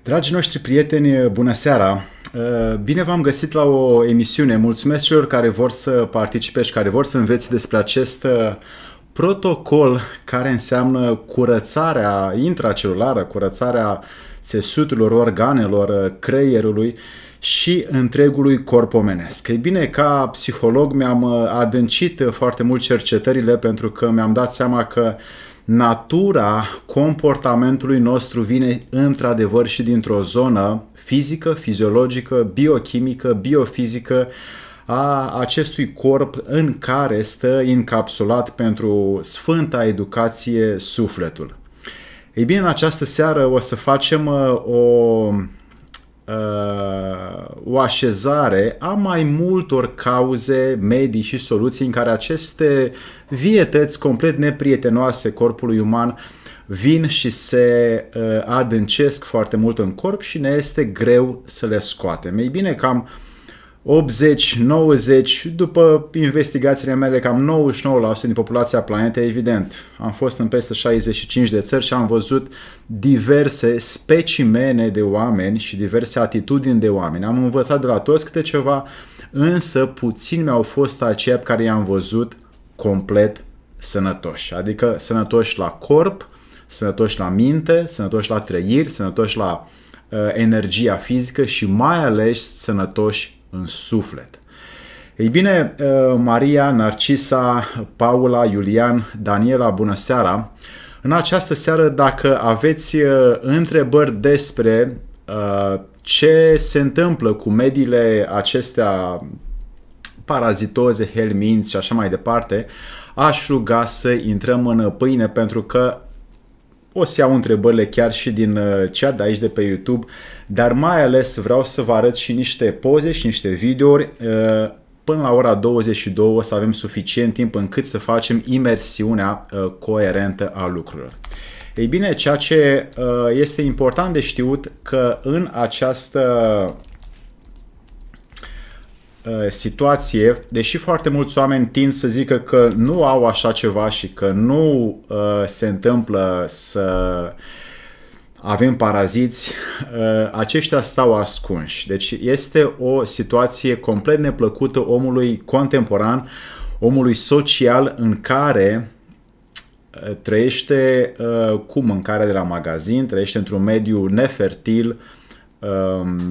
Dragii noștri prieteni, bună seara! Bine v-am găsit la o emisiune. Mulțumesc celor care vor să participe și care vor să învețe despre acest protocol care înseamnă curățarea intracelulară, curățarea țesuturilor, organelor, creierului și întregului corp omenesc. Ei bine, ca psiholog mi-am adâncit foarte mult cercetările pentru că mi-am dat seama că natura comportamentului nostru vine într-adevăr și dintr-o zonă fizică, fiziologică, biochimică, biofizică a acestui corp în care stă încapsulat pentru sfânta educație sufletul. Ei bine, în această seară o să facem o așezare a mai multor cauze, medii și soluții în care aceste vietăți complet neprietenoase corpului uman vin și se adâncesc foarte mult în corp și ne este greu să le scoatem. Ei bine, cam 80-90, după investigațiile mele, cam 99% din populația planetei, evident. Am fost în peste 65 de țări și am văzut diverse specimene de oameni și diverse atitudini de oameni. Am învățat de la toți câte ceva, însă puțini mi-au fost aceia pe care i-am văzut complet sănătoși. Adică sănătoși la corp, sănătoși la minte, sănătoși la trăiri, sănătoși la energia fizică și mai ales sănătoși în suflet. Ei bine, Maria, Narcisa, Paula, Iulian, Daniela, bună seara! În această seară, dacă aveți întrebări despre ce se întâmplă cu mediile acestea parazitoze, helminți și așa mai departe, aș ruga să intrăm în pâine pentru că o să iau întrebările chiar și din chat de aici de pe YouTube, dar mai ales vreau să vă arăt și niște poze și niște videouri. Până la ora 22 o să avem suficient timp încât să facem imersiunea coerentă a lucrurilor. Ei bine, ceea ce este important de știut că în această situație, deși foarte mulți oameni tind să zică că nu au așa ceva și că nu se întâmplă să avem paraziți, aceștia stau ascunși. Deci este o situație complet neplăcută omului contemporan, omului social în care trăiește cu mâncarea de la magazin, trăiește într-un mediu nefertil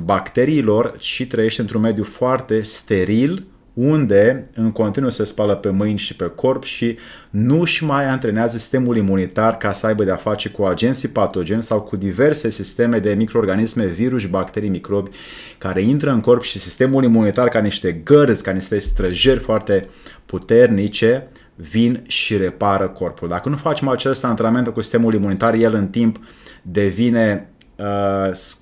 bacteriilor și trăiește într-un mediu foarte steril, unde în continuu se spală pe mâini și pe corp și nu își mai antrenează sistemul imunitar ca să aibă de-a face cu agenții patogeni sau cu diverse sisteme de microorganisme, virus, bacterii, microbi care intră în corp și sistemul imunitar ca niște gărzi, ca niște străjeri foarte puternice vin și repară corpul. Dacă nu facem acest antrenament cu sistemul imunitar, el în timp devine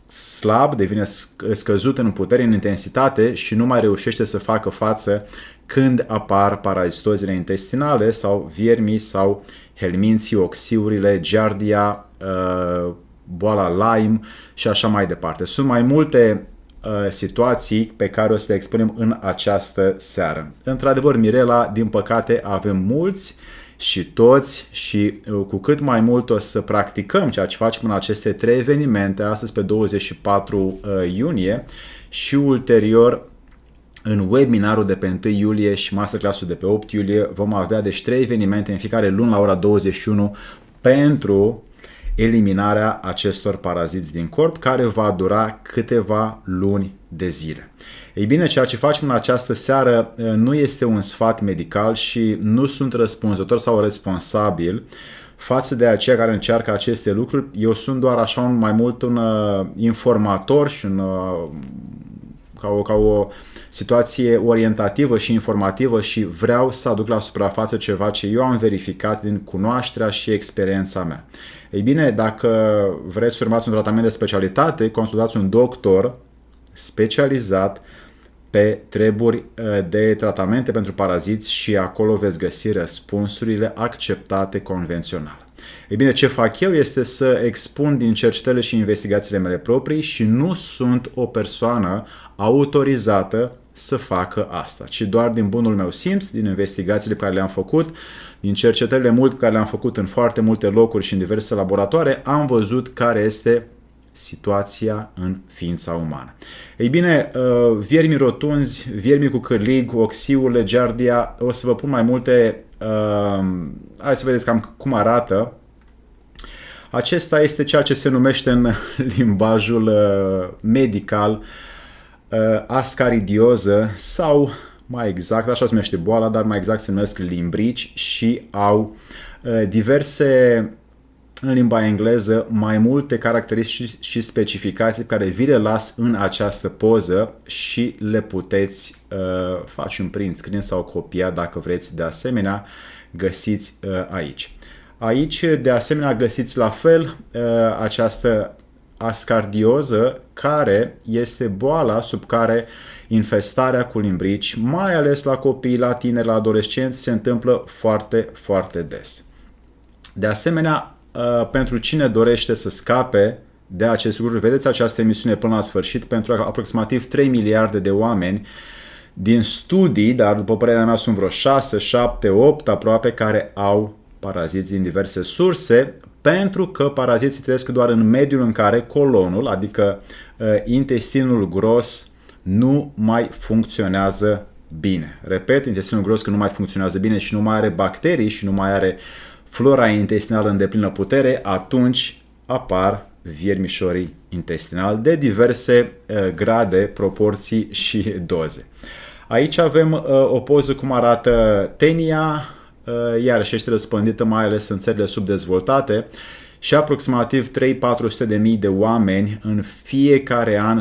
slab, devine scăzut în putere, în intensitate și nu mai reușește să facă față când apar parazitozele intestinale sau viermii sau helminții, oxiurile, giardia, boala Lyme și așa mai departe. Sunt mai multe situații pe care o să le expunem în această seară. Într-adevăr, Mirela, din păcate avem mulți și toți și cu cât mai mult o să practicăm ceea ce facem în aceste trei evenimente, astăzi pe 24 iunie și ulterior în webinarul de pe 1 iulie și masterclass-ul de pe 8 iulie vom avea deci 3 evenimente în fiecare luni la ora 21 pentru eliminarea acestor paraziți din corp, care va dura câteva luni de zile. Ei bine, ceea ce facem în această seară nu este un sfat medical și nu sunt răspunzător sau responsabil față de aceia care încearcă aceste lucruri. Eu sunt doar așa mai mult un informator și ca o situație orientativă și informativă și vreau să aduc la suprafață ceva ce eu am verificat din cunoașterea și experiența mea. Ei bine, dacă vreți să urmați un tratament de specialitate, consultați un doctor specializat pe treburi de tratamente pentru paraziți și acolo veți găsi răspunsurile acceptate convențional. Ei bine, ce fac eu este să expun din cercetările și investigațiile mele proprii și nu sunt o persoană autorizată să facă asta, ci doar din bunul meu simț, din investigațiile pe care le-am făcut, din cercetările mult pe care le-am făcut în foarte multe locuri și în diverse laboratoare, am văzut care este situația în ființa umană. Ei bine, viermii rotunzi, viermii cu cârlig, oxiurile, giardia, o să vă pun mai multe, hai să vedeți cam cum arată. Acesta este ceea ce se numește în limbajul medical ascaridioză sau mai exact, așa se numește boala, dar mai exact se numesc limbrici și au diverse, în limba engleză, mai multe caracteristici și specificații pe care vi le las în această poză și le puteți face un print screen sau copia dacă vreți. De asemenea, găsiți aici. Aici, de asemenea, găsiți la fel această ascardioză, care este boala sub care infestarea cu limbrici, mai ales la copii, la tineri, la adolescenți, se întâmplă foarte, foarte des. De asemenea, pentru cine dorește să scape de acest lucru, vedeți această emisiune până la sfârșit, pentru că aproximativ 3 miliarde de oameni din studii, dar după părerea mea sunt vreo 6, 7, 8 aproape, care au paraziți din diverse surse, pentru că paraziții trăiesc doar în mediul în care colonul, adică intestinul gros, nu mai funcționează bine. Repet, intestinul gros că nu mai funcționează bine și nu mai are bacterii și nu mai are flora intestinală în deplină putere, atunci apar viermișorii intestinali de diverse grade, proporții și doze. Aici avem o poză cum arată tenia, iarăși este răspândită mai ales în țările subdezvoltate și aproximativ 300-400 de mii de oameni în fiecare an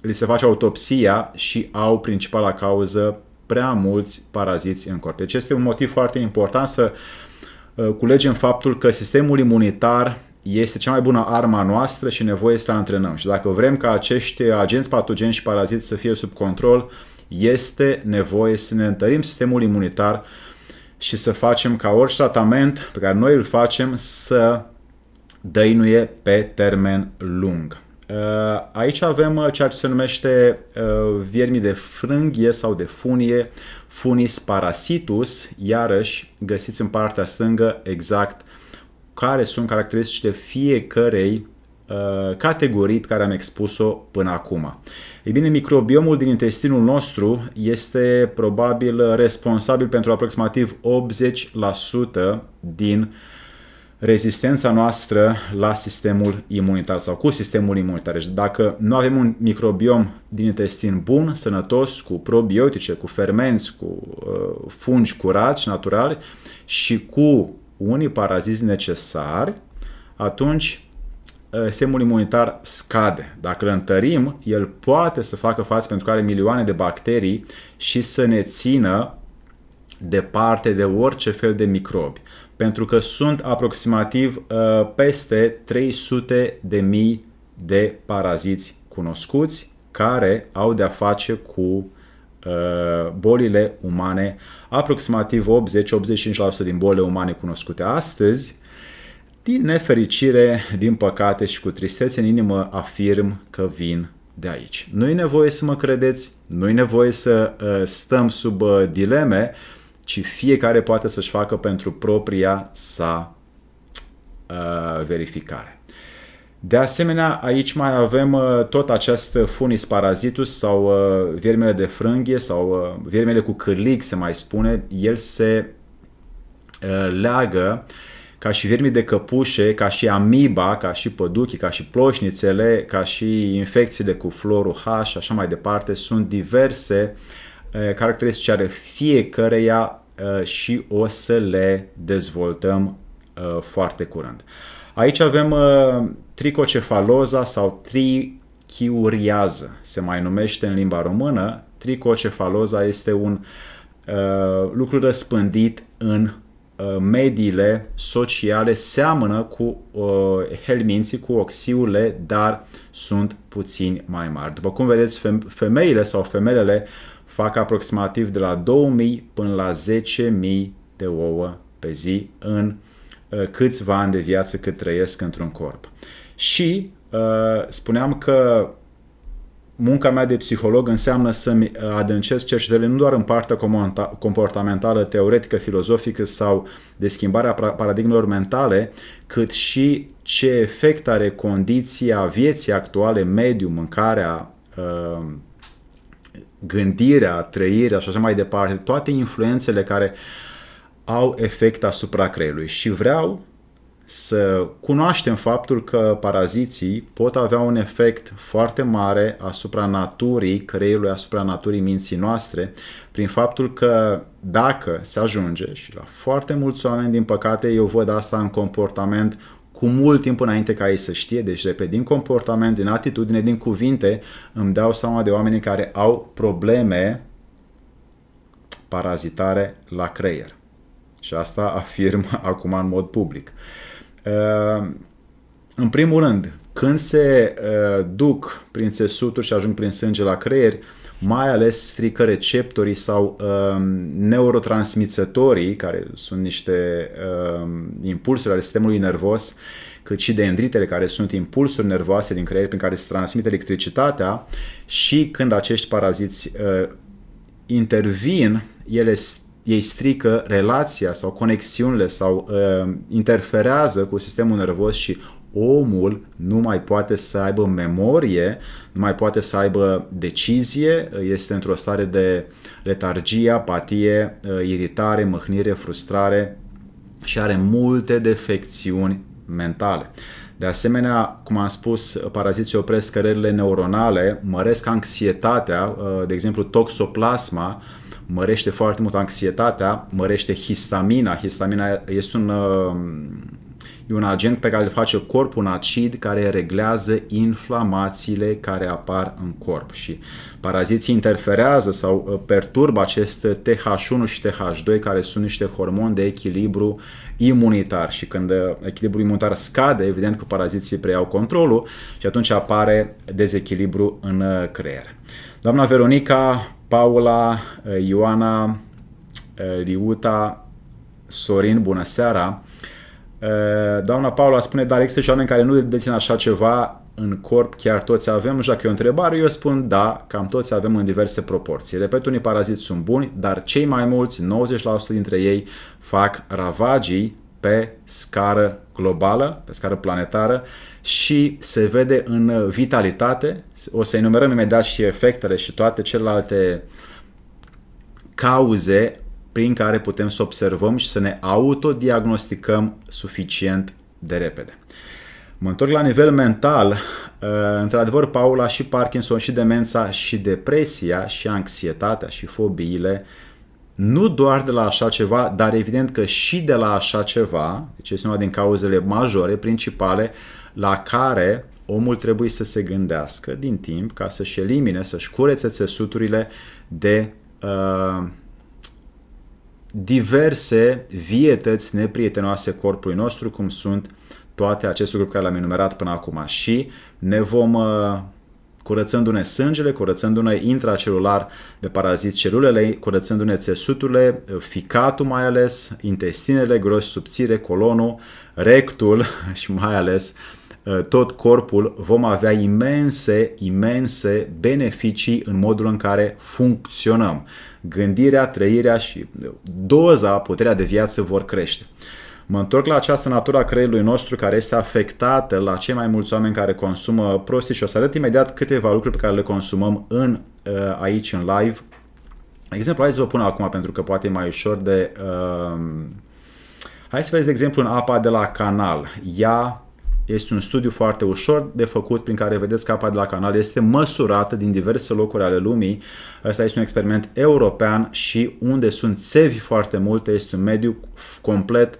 li se face autopsia și au principala cauză prea mulți paraziți în corp. Deci este un motiv foarte important să culegem faptul că sistemul imunitar este cea mai bună arma noastră și nevoie să antrenăm. Și dacă vrem ca acești agenți patogeni și paraziți să fie sub control, este nevoie să ne întărim sistemul imunitar și să facem ca orice tratament pe care noi îl facem să dăinuie pe termen lung. Aici avem ceea ce se numește viermii de frânghie sau de funie, Funis parasitus, iarăși găsiți în partea stângă exact care sunt caracteristicile fiecărei categorii pe care am expus-o până acum. Ei bine, microbiomul din intestinul nostru este probabil responsabil pentru aproximativ 80% din rezistența noastră la sistemul imunitar sau cu sistemul imunitar. Deci dacă nu avem un microbiom din intestin bun, sănătos, cu probiotice, cu fermenți, cu fungi curați și naturali și cu unii paraziți necesari, atunci sistemul imunitar scade. Dacă îl întărim, el poate să facă față pentru că are milioane de bacterii și să ne țină departe de orice fel de microbi. Pentru că sunt aproximativ peste 300.000 de paraziți cunoscuți care au de-a face cu bolile umane, aproximativ 80-85% din bolile umane cunoscute astăzi. Din nefericire, din păcate și cu tristețe în inimă afirm că vin de aici. Nu-i nevoie să mă credeți, nu-i nevoie să stăm sub dileme, ci fiecare poate să-și facă pentru propria sa verificare. De asemenea, aici mai avem tot acest Funis parasitus sau viermele de frânghie sau viermele cu cârlig se mai spune. El se leagă ca și viermii de căpușe, ca și amiba, ca și păduchii, ca și ploșnițele, ca și infecțiile cu florul H, așa mai departe. Sunt diverse caracteristici ale fiecăreia și o să le dezvoltăm foarte curând. Aici avem tricocefaloza sau trichiuriază, se mai numește în limba română. Tricocefaloza este un lucru răspândit în mediile sociale, seamănă cu helminții, cu oxiurile, dar sunt puțin mai mari. După cum vedeți, femeile sau femelele fac aproximativ de la 2000 până la 10.000 de ouă pe zi în câțiva ani de viață cât trăiesc într-un corp. Și spuneam că munca mea de psiholog înseamnă să-mi adâncesc cercetările nu doar în partea comportamentală, teoretică, filozofică sau de schimbarea paradigmelor mentale, cât și ce efect are condiția vieții actuale, mediul, mâncarea, gândirea, trăirea și așa mai departe, toate influențele care au efect asupra creierului. Și vreau să cunoaștem faptul că paraziții pot avea un efect foarte mare asupra naturii creierului, asupra naturii minții noastre, prin faptul că dacă se ajunge, și la foarte mulți oameni, din păcate, eu văd asta în comportament cu mult timp înainte ca ei să știe, deci, repet, din comportament, din atitudine, din cuvinte, îmi dau seama de oamenii care au probleme parazitare la creier. Și asta afirm acum în mod public. În primul rând, când se duc prin țesuturi și ajung prin sânge la creier, mai ales strică receptorii sau neurotransmițătorii, care sunt niște impulsuri ale sistemului nervos, cât și dendritele, care sunt impulsuri nervoase din creier prin care se transmite electricitatea, și când acești paraziți intervin, ei strică relația sau conexiunile sau interferează cu sistemul nervos și omul nu mai poate să aibă memorie, nu mai poate să aibă decizie, este într-o stare de letargie, apatie, iritare, mâhnire, frustrare și are multe defecțiuni mentale. De asemenea, cum am spus, paraziții opresc cărările neuronale, măresc anxietatea, de exemplu toxoplasma, mărește foarte mult anxietatea, mărește histamina. Histamina este un agent pe care îl face corpul, un acid care reglează inflamațiile care apar în corp. Și paraziții interferează sau perturbă acest TH1 și TH2, care sunt niște hormoni de echilibru imunitar. Și când echilibrul imunitar scade, evident că paraziții preiau controlul și atunci apare dezechilibru în creier. Doamna Veronica, Paula, Ioana, Liuta, Sorin, bună seara! Doamna Paula spune, dar există și oameni care nu dețin așa ceva în corp, chiar toți avem? Nu știu dacă e o întrebare, eu spun da, cam toți avem în diverse proporții. Repet, unii paraziți sunt buni, dar cei mai mulți, 90% dintre ei, fac ravagii pe scară globală, pe scară planetară și se vede în vitalitate. O să enumerăm imediat și efectele și toate celelalte cauze prin care putem să observăm și să ne autodiagnosticăm suficient de repede. Mă întorc la nivel mental. Într-adevăr, Paula, și Parkinson, și demența, și depresia, și anxietatea, și fobiile, nu doar de la așa ceva, dar evident că și de la așa ceva, deci este una din cauzele majore, principale, la care omul trebuie să se gândească din timp ca să-și elimine, să-și curețe țesuturile de diverse vietăți neprietenoase corpului nostru, cum sunt toate aceste lucruri care le-am enumerat până acum. Și ne vom, curățându-ne sângele, curățându-ne intracelular de paraziți celulele, curățându-ne țesuturile, ficatul mai ales, intestinele groși, subțire, colonul, rectul și mai ales tot corpul, vom avea imense beneficii în modul în care funcționăm. Gândirea, trăirea și doza, puterea de viață vor crește. Mă întorc la această natură a creierului nostru care este afectată la cei mai mulți oameni care consumă prostii și o să arăt imediat câteva lucruri pe care le consumăm aici în live. Exemplu, hai să vă pun acum pentru că poate e mai ușor de... Hai să vedeți, de exemplu, în apa de la canal. Ea este un studiu foarte ușor de făcut prin care vedeți că apa de la canal este măsurată din diverse locuri ale lumii. Asta este un experiment european și unde sunt țevi foarte multe, este un mediu complet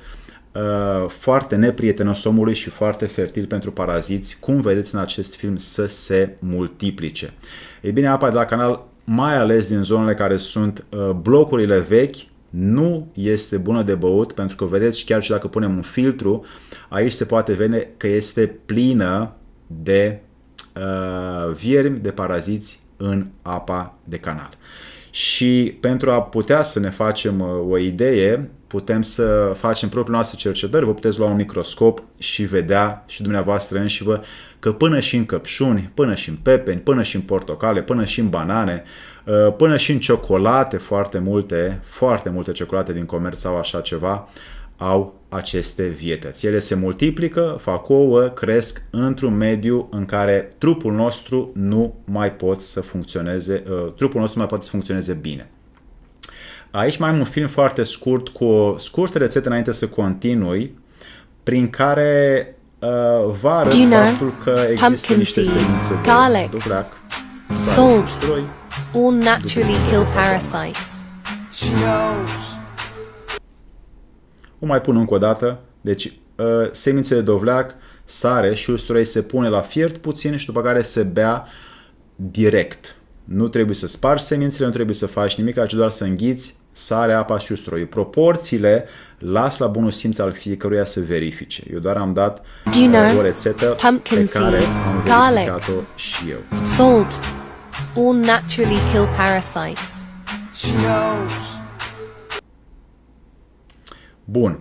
foarte neprietenos omului și foarte fertil pentru paraziți, cum vedeți în acest film, să se multiplice. Ei bine, apa de la canal, mai ales din zonele care sunt blocurile vechi, nu este bună de băut, pentru că vedeți, chiar și dacă punem un filtru, aici se poate vedea că este plină de viermi, de paraziți în apa de canal. Și pentru a putea să ne facem o idee, putem să facem propriile noastre cercetări, vă puteți lua un microscop și vedea și dumneavoastră înșivă că până și în căpșuni, până și în pepeni, până și în portocale, până și în banane, până și în ciocolate, foarte multe ciocolate din comerț au așa ceva, au aceste vietăți. Ele se multiplică, fac ouă, cresc într-un mediu în care trupul nostru nu mai poate să funcționeze bine. Aici mai am un film foarte scurt cu o scurtă rețetă înainte să continui, prin care vă arăt faptul că există niște semințe de dovleac, salt, usturoi, all naturally kill parasites. O mai pun încă o dată. Deci, semințe de dovleac, sare și usturoi se pune la fiert puțin și după care se bea direct. Nu trebuie să spargi semințele, nu trebuie să faci nimic, ci doar să înghiți sare, apa și usturoiul. Proporțiile las la bunul simț al fiecăruia să verifice. Eu doar am dat o rețetă pe care am verificat-o și eu. Salt, all naturally kill parasites. Bun.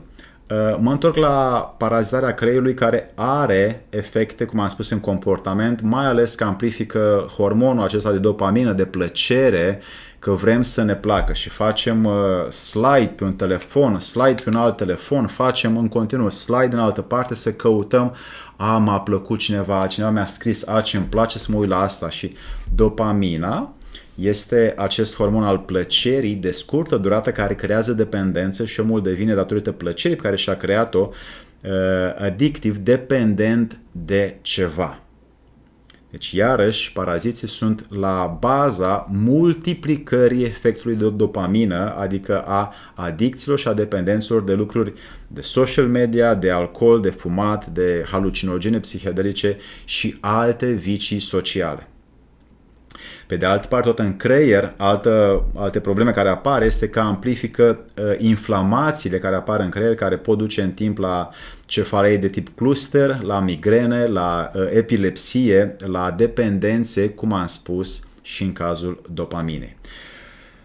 Mă întorc la parazitarea creierului, care are efecte, cum am spus, în comportament, mai ales că amplifică hormonul acesta de dopamină, de plăcere, că vrem să ne placă și facem slide pe un telefon, slide pe un alt telefon, facem în continuu slide în altă parte să căutăm, m-a plăcut cineva mi-a scris, ce îmi place să mă uit la asta. Și dopamina este acest hormon al plăcerii de scurtă durată care creează dependență și omul devine, datorită plăcerii pe care și-a creat-o, adictiv, dependent de ceva. Deci, iarăși, paraziții sunt la baza multiplicării efectului de dopamină, adică a adicțiilor și a dependențelor de lucruri de social media, de alcool, de fumat, de halucinogene psihedelice și alte vicii sociale. Pe de altă parte, tot în creier, alte probleme care apar este că amplifică inflamațiile care apar în creier, care pot duce în timp la cefalee de tip cluster, la migrene, la epilepsie, la dependențe, cum am spus, și în cazul dopaminei.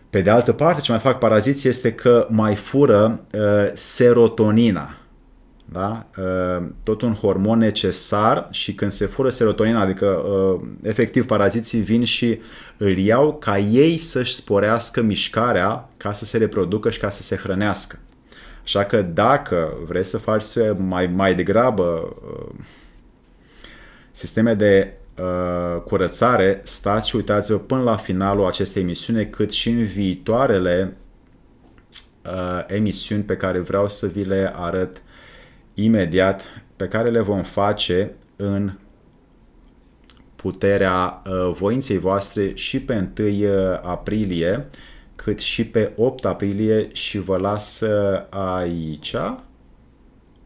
Pe de altă parte, ce mai fac paraziții este că mai fură serotonina. Da? Tot un hormon necesar, și când se fură serotonina, adică efectiv paraziții vin și îl iau ca ei să-și sporească mișcarea ca să se reproducă și ca să se hrănească. Așa că dacă vreți să faci mai degrabă sisteme de curățare, stați și uitați-vă până la finalul acestei emisiuni, cât și în viitoarele emisiuni pe care vreau să vi le arăt imediat, pe care le vom face în puterea voinței voastre și pe 1 aprilie, cât și pe 8 aprilie, și vă las aici,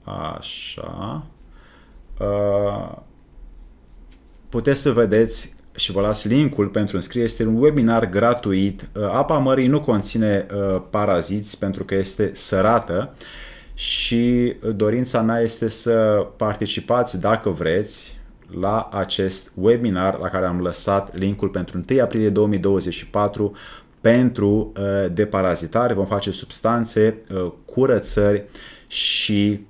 așa, puteți să vedeți și vă las linkul pentru înscriere. Este un webinar gratuit. Apa mării nu conține paraziți pentru că este sărată, și dorința mea este să participați, dacă vreți, la acest webinar la care am lăsat linkul pentru 1 aprilie 2024 pentru deparazitare. Vom face substanțe, curățări și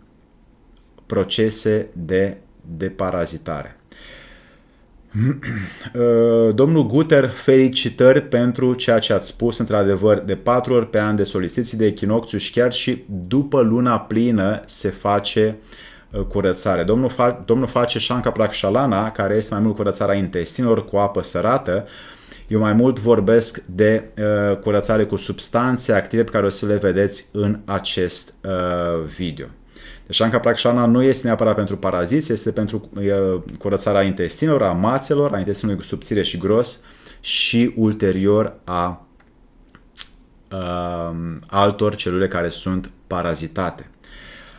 procese de deparazitare. Domnul Guter, felicitări pentru ceea ce ați spus, într-adevăr, de 4 ori pe an de solstiții de echinocțiu și chiar și după luna plină se face curățare. Domnul face Shanka Prakshalana, care este mai mult curățarea intestinelor cu apă sărată. Eu mai mult vorbesc de curățare cu substanțe active pe care o să le vedeți în acest video. Shanka Prakshalana nu este neapărat pentru paraziți, este pentru curățarea intestinelor, a mațelor, a intestinului subțire și gros și ulterior a altor celule care sunt parazitate.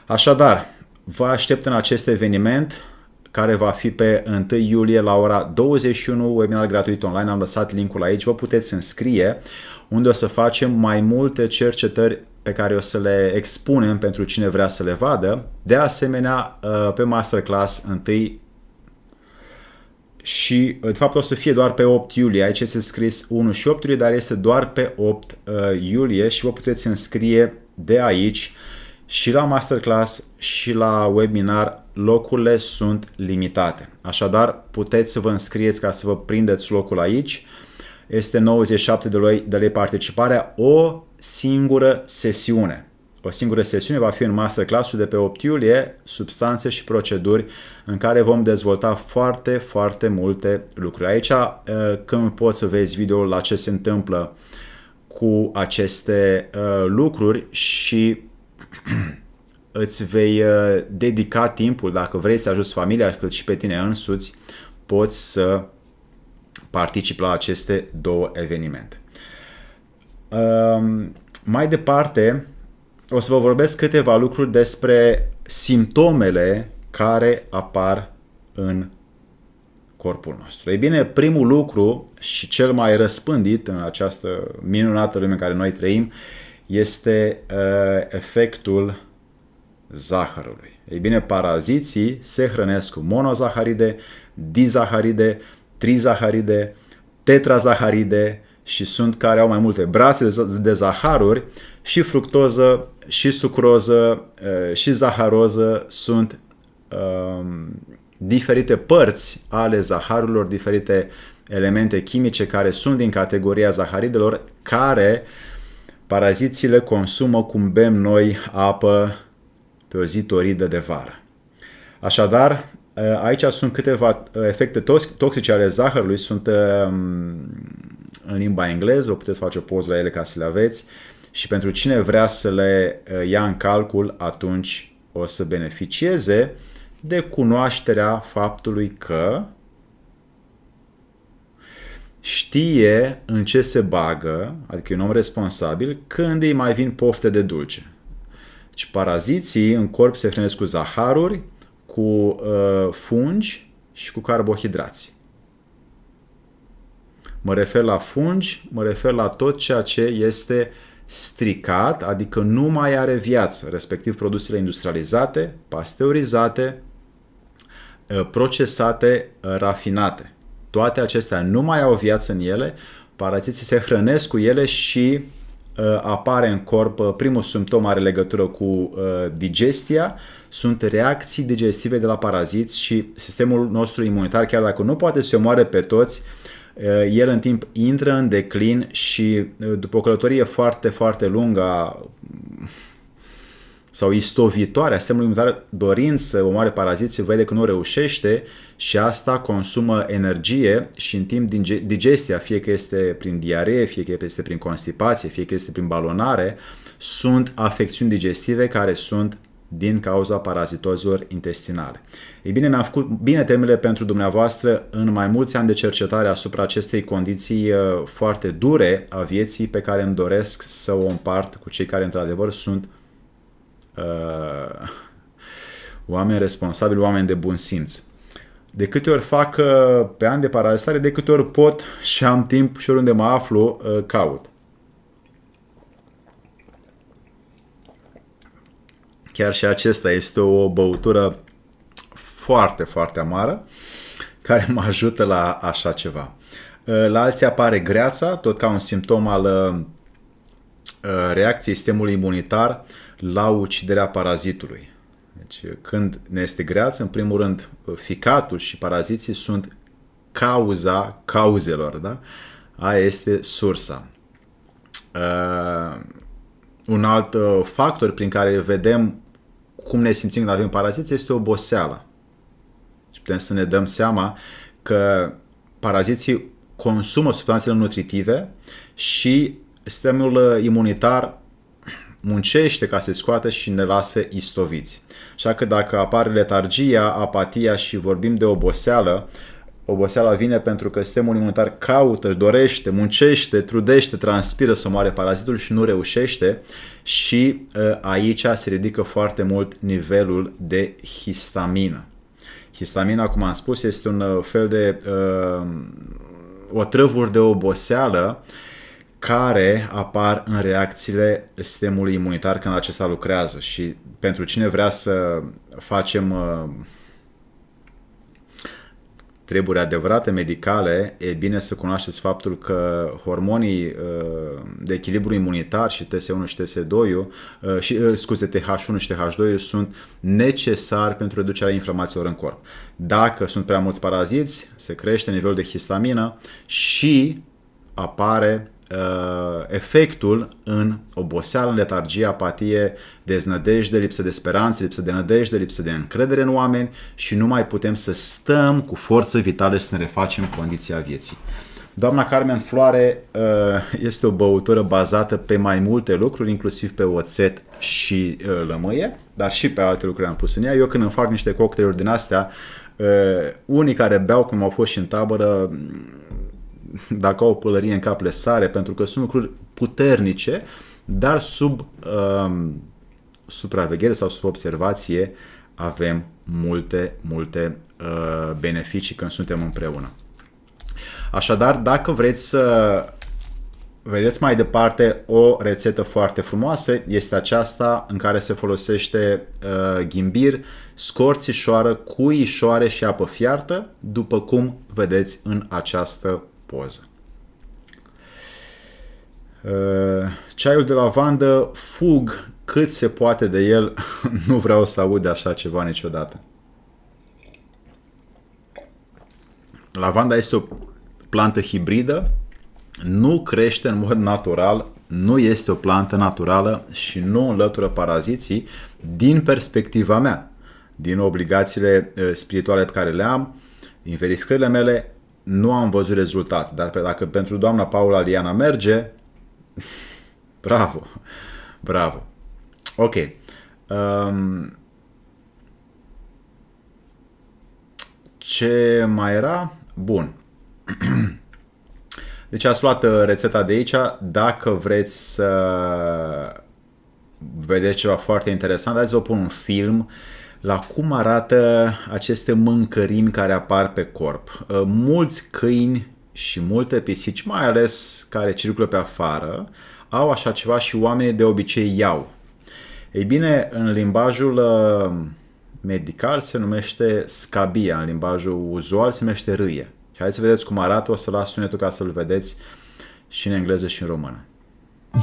Așadar, vă aștept în acest eveniment care va fi pe 1 iulie la ora 21, webinar gratuit online. Am lăsat linkul aici, vă puteți înscrie, unde o să facem mai multe cercetări pe care o să le expunem pentru cine vrea să le vadă. De asemenea, pe masterclass 1 și de fapt o să fie doar pe 8 iulie. Aici este scris 1 și 8 iulie, dar este doar pe 8 iulie și vă puteți înscrie de aici și la masterclass și la webinar locurile sunt limitate. Așadar, puteți să vă înscrieți ca să vă prindeți locul aici. Este 97 de lei participarea, o singură sesiune. O singură sesiune va fi în masterclass-ul de pe 8 iulie, substanțe și proceduri, în care vom dezvolta foarte, foarte multe lucruri. Aici, când poți să vezi videoul la ce se întâmplă cu aceste lucruri și îți vei dedica timpul, dacă vrei să ajuți familia, cât și pe tine însuți, poți să participi la aceste două evenimente. Mai departe, o să vă vorbesc câteva lucruri despre simptomele care apar în corpul nostru. Ei bine, primul lucru și cel mai răspândit în această minunată lume în care noi trăim este efectul zahărului. Ei bine, paraziții se hrănesc cu monozaharide, dizaharide, trizaharide, tetrazaharide și sunt care au mai multe brațe de zaharuri și fructoză, și sucroză, și zaharoză sunt diferite părți ale zaharurilor, diferite elemente chimice care sunt din categoria zaharidelor, care paraziții le consumă cum bem noi apă pe o zi toridă de vară. Așadar, aici sunt câteva efecte toxice ale zahărului, sunt în limba engleză, o puteți face o poză la ele ca să le aveți și pentru cine vrea să le ia în calcul, atunci o să beneficieze de cunoașterea faptului că știe în ce se bagă, adică e un om responsabil, când îi mai vin pofte de dulce. Deci paraziții în corp se hrănesc cu zaharuri, cu fungi și cu carbohidrați. Mă refer la fungi, mă refer la tot ceea ce este stricat, adică nu mai are viață, respectiv produsele industrializate, pasteurizate, procesate, rafinate. Toate acestea nu mai au viață în ele, paraziții se hrănesc cu ele și apare în corp, primul simptom are legătură cu digestia, sunt reacții digestive de la paraziți și sistemul nostru imunitar, chiar dacă nu poate să omoare pe toți, el în timp intră în declin și după o călătorie foarte, foarte lungă sau istovitoare a sistemului imunitar dorind să omoare paraziții, vede că nu reușește și asta consumă energie și în timp digestia, fie că este prin diaree, fie că este prin constipație, fie că este prin balonare, sunt afecțiuni digestive care sunt din cauza parazitozilor intestinale. Ei bine, mi-am făcut bine temele pentru dumneavoastră în mai mulți ani de cercetare asupra acestei condiții foarte dure a vieții pe care îmi doresc să o împart cu cei care într-adevăr sunt oameni responsabili, oameni de bun simț. De câte ori fac pe an de parazitare, de câte ori pot și am timp și oriunde mă aflu, caut. Chiar și acesta este o băutură foarte, foarte amară care mă ajută la așa ceva. La alții apare greața, tot ca un simptom al reacției sistemului imunitar la uciderea parazitului. Deci când ne este greață, în primul rând ficatul și paraziții sunt cauza cauzelor, da? Aia este sursa. Un alt factor prin care vedem cum ne simțim când avem paraziți este oboseala. Și putem să ne dăm seama că paraziții consumă substanțele nutritive și sistemul imunitar muncește ca să scoată și ne lasă istoviți. Așa că dacă apare letargia, apatia și vorbim de oboseală, oboseala vine pentru că sistemul imunitar caută, dorește, muncește, trudește, transpiră să omoare parazitul și nu reușește și aici se ridică foarte mult nivelul de histamină. Histamina, cum am spus, este un fel de otrăvuri de oboseală care apar în reacțiile sistemului imunitar când acesta lucrează și pentru cine vrea să facem treburi adevărate medicale, e bine să cunoașteți faptul că hormonii de echilibru imunitar și TS1 și TS2 TH1 și TH2 sunt necesari pentru reducerea inflamațiilor în corp. Dacă sunt prea mulți paraziți, se crește nivelul de histamină și apare efectul în oboseală, în letargie, apatie, deznădejde, lipsă de speranță, lipsă de nădejde, lipsă de încredere în oameni și nu mai putem să stăm cu forță vitală și să ne refacem condiția vieții. Doamna Carmen Floare este o băutură bazată pe mai multe lucruri, inclusiv pe oțet și lămâie, dar și pe alte lucruri am pus în ea. Eu când îmi fac niște cocktailuri din astea, unii care beau, cum au fost și în tabără, dacă au o pălărie în cap le sare, pentru că sunt lucruri puternice, dar sub supraveghere sau sub observație avem multe beneficii când suntem împreună. Așadar, dacă vreți să vedeți mai departe o rețetă foarte frumoasă, este aceasta în care se folosește ghimbir, scorțișoară, cuișoare și apă fiartă, după cum vedeți în această poză. Ceaiul de lavandă, fug cât se poate de el, nu vreau să aud de așa ceva niciodată. Lavanda este o plantă hibridă, nu crește în mod natural, nu este o plantă naturală și nu înlătură paraziții din perspectiva mea, din obligațiile spirituale pe care le am, din verificările mele, nu am văzut rezultat. Dar dacă pentru doamna Paula Liana merge, bravo, bravo. Ok. Ce mai era? Bun. Deci ați luat rețeta de aici. Dacă vreți să vedeți ceva foarte interesant, hai să vă pun un film la cum arată aceste mâncărimi care apar pe corp. Mulți câini și multe pisici, mai ales care circulă pe afară, au așa ceva și oamenii de obicei iau. Ei bine, în limbajul medical se numește scabia, în limbajul uzual se numește râie. Și hai să vedeți cum arată, o să las sunetul ca să-l vedeți și în engleză și în română.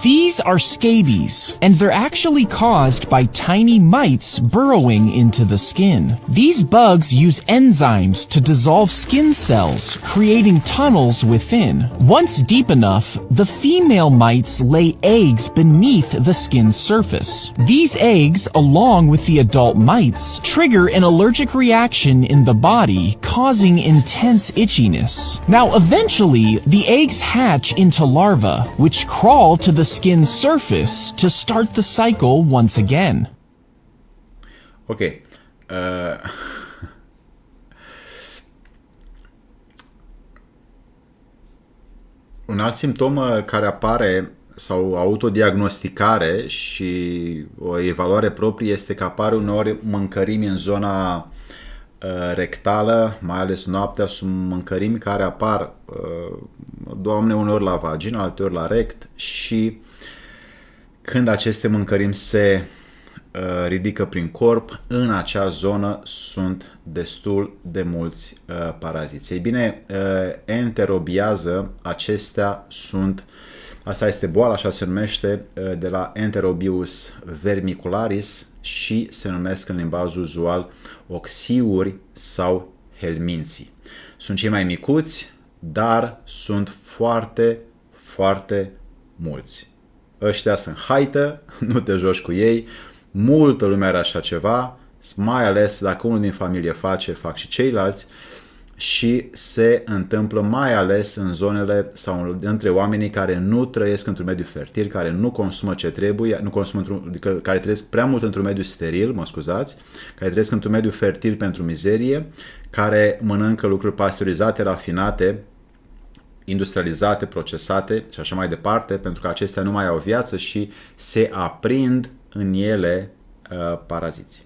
These are scabies, and they're actually caused by tiny mites burrowing into the skin. These bugs use enzymes to dissolve skin cells, creating tunnels within. Once deep enough, the female mites lay eggs beneath the skin surface. These eggs, along with the adult mites, trigger an allergic reaction in the body, causing intense itchiness. Now, eventually, the eggs hatch into larvae, which crawl to the skin surface to start the cycle once again. Ok. Un alt simptom care apare sau autodiagnosticare și o evaluare proprie este că apare uneori mâncărimi în zona rectală, mai ales noaptea, sunt mâncărimi care apar, Doamne, uneori la vagină, alteori la rect și când aceste mâncărimi se ridică prin corp, în acea zonă sunt destul de mulți paraziți. Ei bine, enterobiază, acestea sunt, asta este boala, așa se numește, de la Enterobius vermicularis și se numesc în limbajul uzual oxiuri sau helminții. Sunt cei mai micuți, dar sunt foarte, foarte mulți. Ăștia sunt haită, nu te joci cu ei, multă lume are așa ceva, mai ales dacă unul din familie face, fac și ceilalți și se întâmplă mai ales în zonele sau între oamenii care nu trăiesc într-un mediu fertil, care nu consumă ce trebuie, adică care trăiesc prea mult într-un mediu steril, care trăiesc într-un mediu fertil pentru mizerie, care mănâncă lucruri pasteurizate, rafinate, industrializate, procesate și așa mai departe, pentru că acestea nu mai au viață și se aprind în ele paraziții.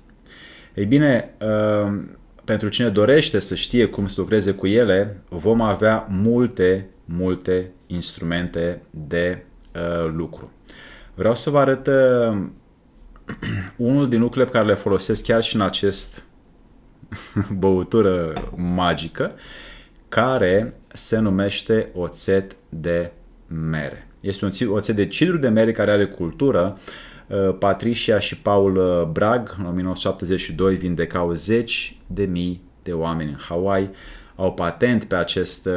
Ei bine, pentru cine dorește să știe cum să lucreze cu ele, vom avea multe instrumente de lucru. Vreau să vă arăt unul din lucrurile pe care le folosesc chiar și în acest băutură magică. care se numește oțet de mere. Este un oțet de cidru de mere care are cultură. Patricia și Paul Bragg în 1972 vindecau zeci de mii de oameni în Hawaii, au patent pe acest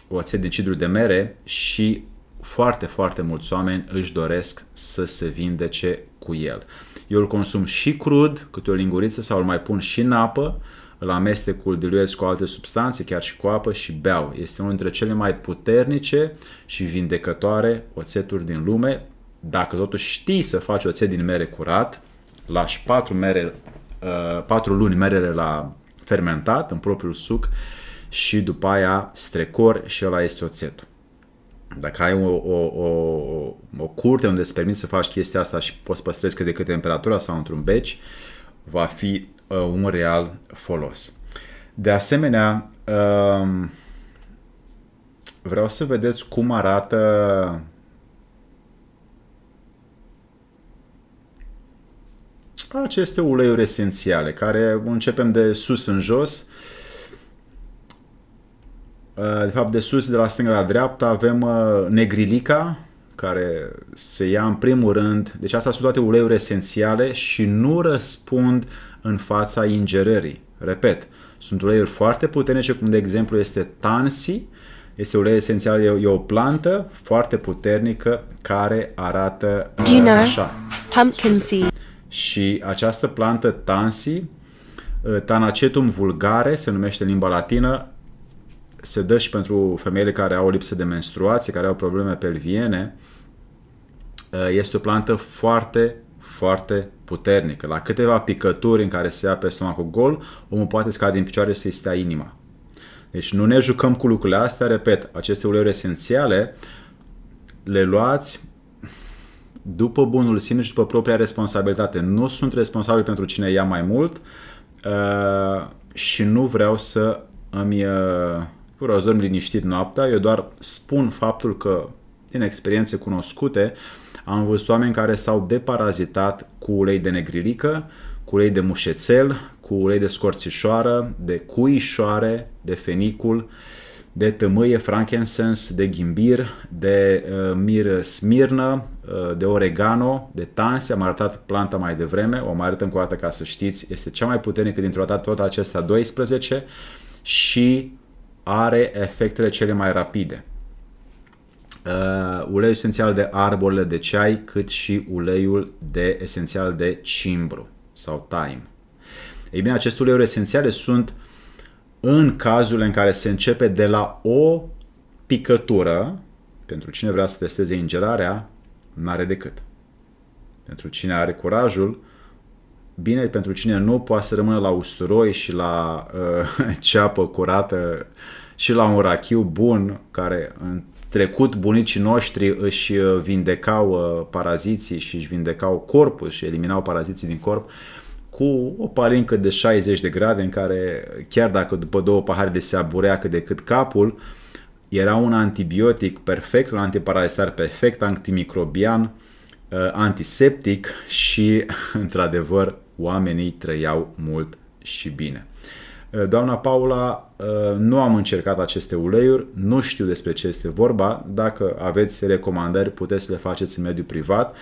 oțet de cidru de mere și foarte, foarte mulți oameni își doresc să se vindece cu el. Eu îl consum și crud, câte o linguriță, sau îl mai pun și în apă, îl amestec, îl diluez cu alte substanțe, chiar și cu apă, și beau. Este unul dintre cele mai puternice și vindecătoare oțeturi din lume. Dacă totuși știi să faci oțet din mere curat, lași 4 luni merele la fermentat în propriul suc și după aia strecori și ăla este oțetul. Dacă ai o curte unde îți permiți să faci chestia asta și poți păstrezi cât de cât temperatura sau într-un beci, va fi un real folos. De asemenea, vreau să vedeți cum arată aceste uleiuri esențiale, care începem de sus în jos. De fapt, de sus, de la stânga la dreapta, avem negrilica, care se ia în primul rând. Deci astea sunt toate uleiuri esențiale și nu răspund în fața ingerării. Repet, sunt uleiuri foarte puternice, cum de exemplu este Tansy. Este ulei esențial, e o plantă foarte puternică care arată așa. Pumpkin seed. Și această plantă Tansy, Tanacetum vulgare, se numește în limba latină, se dă și pentru femeile care au lipsă de menstruație, care au probleme pelviene. Este o plantă foarte, foarte puternică. La câteva picături în care se ia pe stomacul gol, omul poate scade din picioare și să-i stea inima. Deci nu ne jucăm cu lucrurile astea. Repet, aceste uleiuri esențiale le luați după bunul simț și după propria responsabilitate. Nu sunt responsabil pentru cine ia mai mult și nu vreau să vreau să dorm liniștit noaptea. Eu doar spun faptul că, din experiențe cunoscute, am văzut oameni care s-au deparazitat cu ulei de negrilică, cu ulei de mușețel, cu ulei de scorțișoară, de cuișoare, de fenicul, de tămâie, frankincense, de ghimbir, de mir smirnă, de oregano, de tansy. Am arătat planta mai devreme, o mai arăt încă o dată ca să știți. Este cea mai puternică dintre toate acestea 12 și are efectele cele mai rapide. Uleiul esențial de arborele de ceai, cât și uleiul esențial de cimbru sau thyme. Ei bine, aceste uleiuri esențiale sunt în cazurile în care se începe de la o picătură. Pentru cine vrea să testeze ingerarea, n-are decât. Pentru cine are curajul, bine, pentru cine nu, poate să rămână la usturoi și la ceapă curată și la un rachiu bun, care în trecut bunicii noștri își vindecau paraziții și își vindecau corpul și eliminau paraziții din corp cu o palincă de 60 de grade în care, chiar dacă după 2 pahare le se aburea cât de cât capul, era un antibiotic perfect, un antiparazitar perfect, antimicrobian, antiseptic și, într-adevăr, oamenii trăiau mult și bine. Doamna Paula, nu am încercat aceste uleiuri, nu știu despre ce este vorba. Dacă aveți recomandări, puteți să le faceți în mediul privat.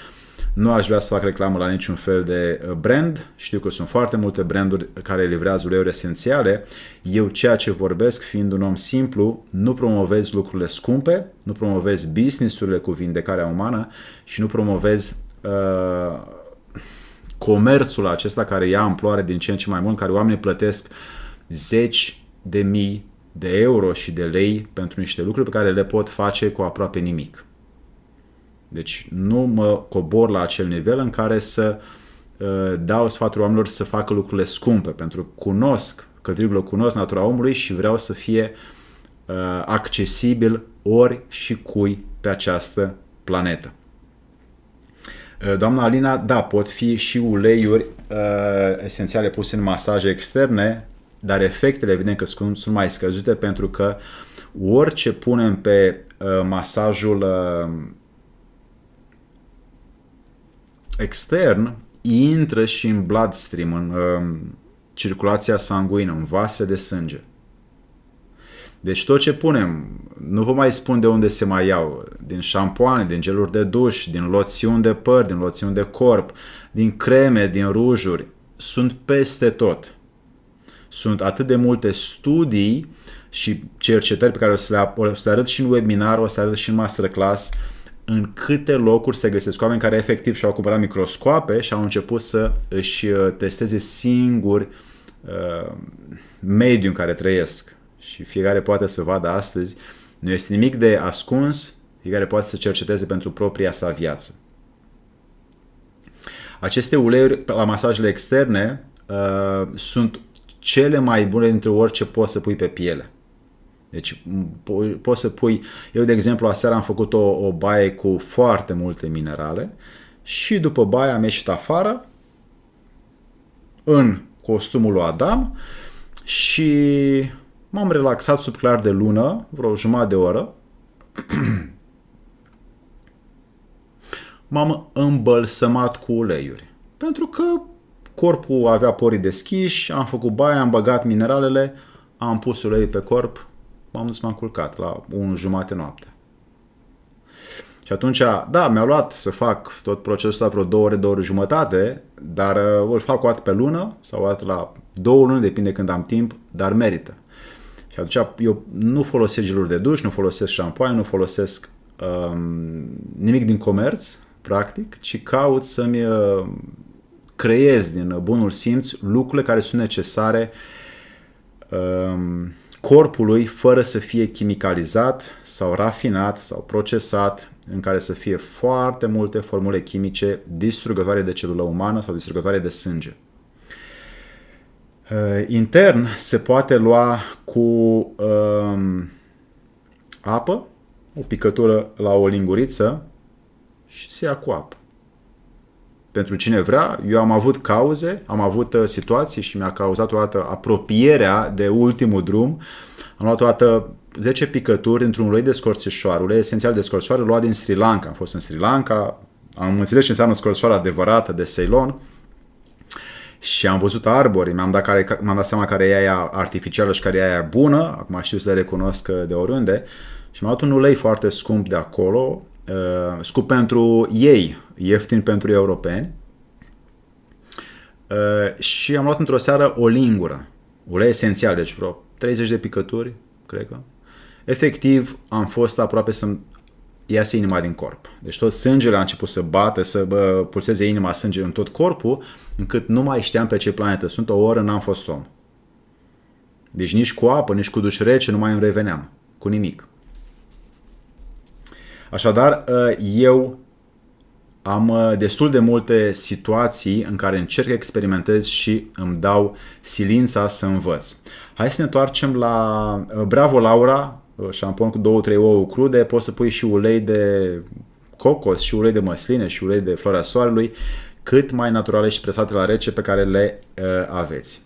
Nu aș vrea să fac reclamă la niciun fel de brand. Știu că sunt foarte multe branduri care livrează uleiuri esențiale. Eu, ceea ce vorbesc, fiind un om simplu, nu promovez lucrurile scumpe, nu promovez business-urile cu vindecarea umană și nu promovez comerțul acesta care ia amploare din ce în ce mai mult, care oamenii plătesc zeci de mii de euro și de lei pentru niște lucruri pe care le pot face cu aproape nimic. Deci nu mă cobor la acel nivel în care să dau sfatul oamenilor să facă lucrurile scumpe, pentru că cunosc natura omului și vreau să fie accesibil ori și cui pe această planetă. Doamna Alina, da, pot fi și uleiuri esențiale puse în masaje externe, dar efectele evident că sunt mai scăzute, pentru că orice punem pe masajul extern intră și în bloodstream, în circulația sanguină, în vasele de sânge. Deci tot ce punem, nu vă mai spun de unde se mai iau, din șampoane, din geluri de duș, din loțiuni de păr, din loțiuni de corp, din creme, din rujuri, sunt peste tot. Sunt atât de multe studii și cercetări pe care o să le arăt și în webinar, o să le arăt și în masterclass, în câte locuri se găsesc oameni care efectiv și-au cumpărat microscoape și au început să își testeze singuri mediul în care trăiesc. Și fiecare poate să vadă astăzi, nu este nimic de ascuns, fiecare poate să cerceteze pentru propria sa viață. Aceste uleiuri la masajele externe sunt cele mai bune dintre orice poți să pui pe piele. Deci poți să pui, eu de exemplu aseară am făcut o baie cu foarte multe minerale și după baie am ieșit afară în costumul lui Adam și m-am relaxat sub clar de lună, vreo jumătate de oră. M-am îmbălsămat cu uleiuri. Pentru că corpul avea porii deschiși, am făcut baia, am băgat mineralele, am pus uleiul pe corp, m-am dus, m-am culcat la 1:30 noaptea. Și atunci, da, mi-a luat să fac tot procesul ăsta vreo 2 ore, 2 ore jumătate, dar îl fac o dată pe lună sau o dată la 2 luni, depinde când am timp, dar merită. Și atunci eu nu folosesc geluri de duș, nu folosesc șampoane, nu folosesc nimic din comerț, practic, ci caut să-mi creez din bunul simț lucrurile care sunt necesare corpului fără să fie chimicalizat sau rafinat sau procesat, în care să fie foarte multe formule chimice distrugătoare de celulă umană sau distrugătoare de sânge. Intern se poate lua cu apă, o picătură la o linguriță și se ia cu apă. Pentru cine vrea, eu am avut cauze, am avut situații și mi-a cauzat o dată apropierea de ultimul drum. Am luat o dată 10 picături într-un ulei de scorțișoară, ulei esențial de scorțișoară luat din Sri Lanka. Am fost în Sri Lanka, am înțeles ce înseamnă scorțișoară adevărată de Ceylon și am văzut arbori, mi-am dat seama care e aia artificială și care e aia bună, acum știu să le recunosc de oriunde și mi-am luat un ulei foarte scump de acolo, scump pentru ei, ieftin pentru europeni, și am luat într-o seară o lingură, ulei esențial, deci vreo 30 de picături, cred că. Efectiv, am fost aproape să-mi iasă inima din corp. Deci tot sângele a început să bată, să pulseze inima, sânge în tot corpul, încât nu mai știam pe ce planetă sunt, o oră n-am fost om. Deci nici cu apă, nici cu duș rece nu mai îmi reveneam, cu nimic. Așadar, eu am destul de multe situații în care încerc, experimentez și îmi dau silința să învăț. Hai să ne întoarcem la Bravo Laura, șampon cu 2-3 ouă crude, poți să pui și ulei de cocos, și ulei de măsline, și ulei de floarea soarelui, cât mai naturale și presate la rece pe care le aveți.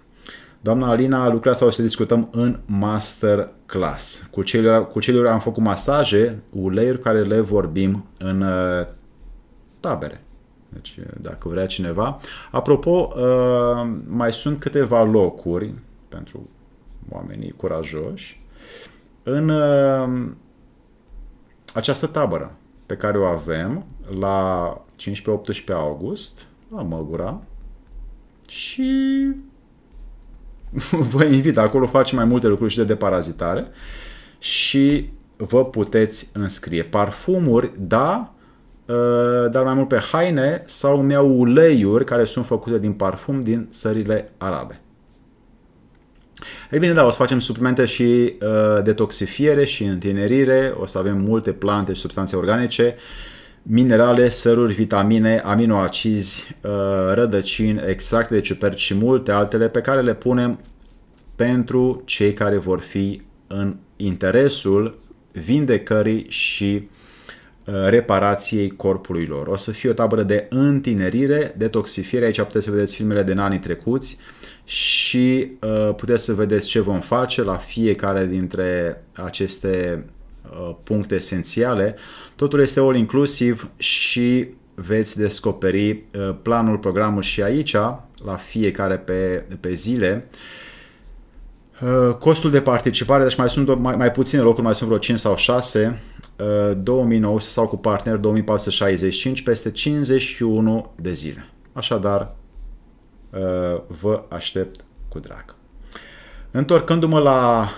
Doamna Alina, lucrurile astea o să le discutăm în masterclass. Cu ceilalți am făcut masaje, uleiuri care le vorbim în tabere. Deci, dacă vrea cineva. Apropo, mai sunt câteva locuri pentru oamenii curajoși în această tabără pe care o avem la 15-18 august la Măgura și vă invit, acolo facem mai multe lucruri și de deparazitare și vă puteți înscrie. Parfumuri, da, dar mai mult pe haine sau îmi iau uleiuri care sunt făcute din parfum din țările arabe. Ei bine, da, o să facem suplimente și detoxifiere și întinerire, o să avem multe plante și substanțe organice, minerale, săruri, vitamine, aminoacizi, rădăcini, extracte de ciuperci și multe altele pe care le punem pentru cei care vor fi în interesul vindecării și reparației corpului lor. O să fie o tabără de întinerire, detoxifiere, aici puteți să vedeți filmele din anii trecuți și puteți să vedeți ce vom face la fiecare dintre aceste puncte esențiale. Totul este all inclusiv și veți descoperi planul, programul și aici, la fiecare pe zile. Costul de participare, deci mai sunt mai puține locuri, mai sunt vreo 5 sau 6, 2900 sau cu partener 2465 peste 51 de zile. Așadar, vă aștept cu drag. Întorcându-mă la